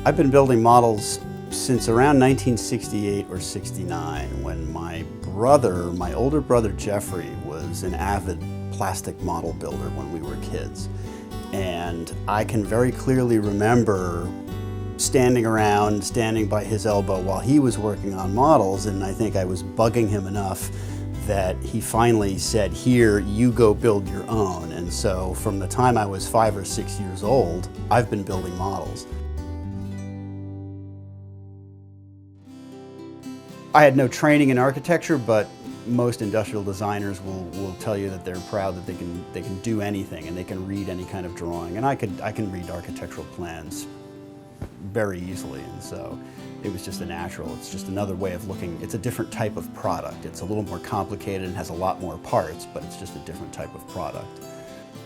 I've been building models since around 1968 or 69 when my older brother Jeffrey was an avid plastic model builder when we were kids. And I can very clearly remember standing by his elbow while he was working on models, and I think I was bugging him enough that he finally said, "Here, you go build your own." And so from the time I was 5 or 6 years old, I've been building models. I had no training in architecture, but most industrial designers will tell you that they're proud that they can do anything and they can read any kind of drawing. And I can read architectural plans very easily, and so it was just a natural. It's just another way of looking. It's a different type of product. It's a little more complicated and has a lot more parts, but it's just a different type of product.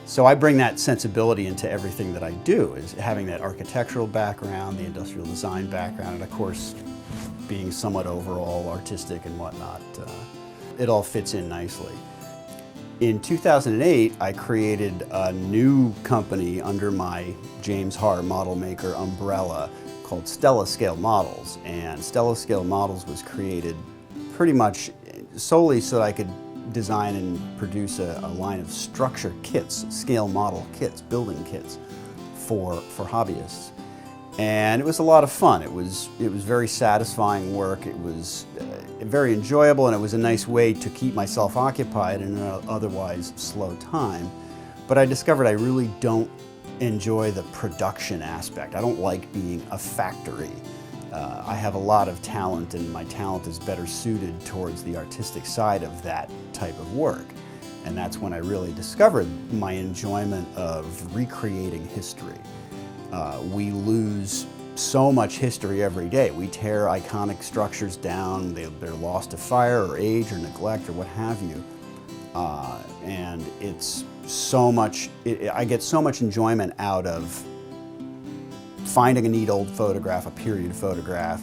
So I bring that sensibility into everything that I do, is having that architectural background, the industrial design background, and of course, being somewhat overall artistic and whatnot. It all fits in nicely. In 2008, I created a new company under my James Harr model maker umbrella called Stella Scale Models. And Stella Scale Models was created pretty much solely so that I could design and produce a line of structure kits, scale model kits, building kits for hobbyists. And it was a lot of fun. It was very satisfying work. It was very enjoyable, and it was a nice way to keep myself occupied in an otherwise slow time. But I discovered I really don't enjoy the production aspect. I don't like being a factory. I have a lot of talent, and my talent is better suited towards the artistic side of that type of work. And that's when I really discovered my enjoyment of recreating history. We lose so much history every day. We tear iconic structures down, they're lost to fire or age or neglect or what have you. And it's so much, I get so much enjoyment out of finding a neat old photograph, a period photograph,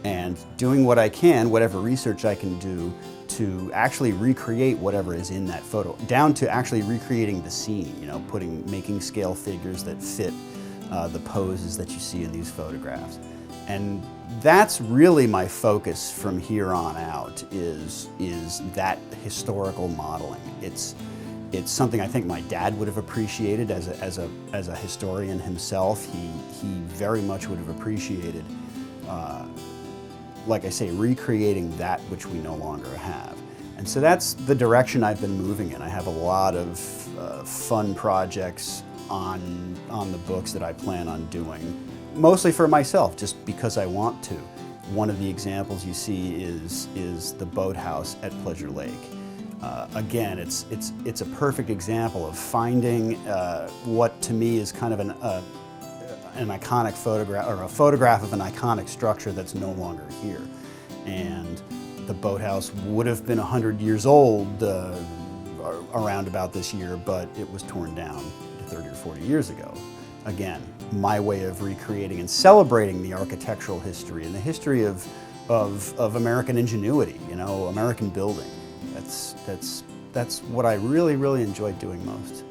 and doing what I can, whatever research I can do, to actually recreate whatever is in that photo, down to actually recreating the scene, you know, making scale figures that fit the poses that you see in these photographs. And that's really my focus from here on out, is that historical modeling. It's something I think my dad would have appreciated as a historian himself. He very much would have appreciated, like I say, recreating that which we no longer have. And so that's the direction I've been moving in. I have a lot of fun projects on the books that I plan on doing, mostly for myself, just because I want to. One of the examples you see is the boathouse at Pleasure Lake. Again, it's a perfect example of finding what to me is kind of an iconic photograph, or a photograph of an iconic structure that's no longer here. And the boathouse would have been 100 years old around about this year, but it was torn down 30 or 40 years ago. Again, my way of recreating and celebrating the architectural history and the history of American ingenuity, you know, American building. That's what I really, really enjoy doing most.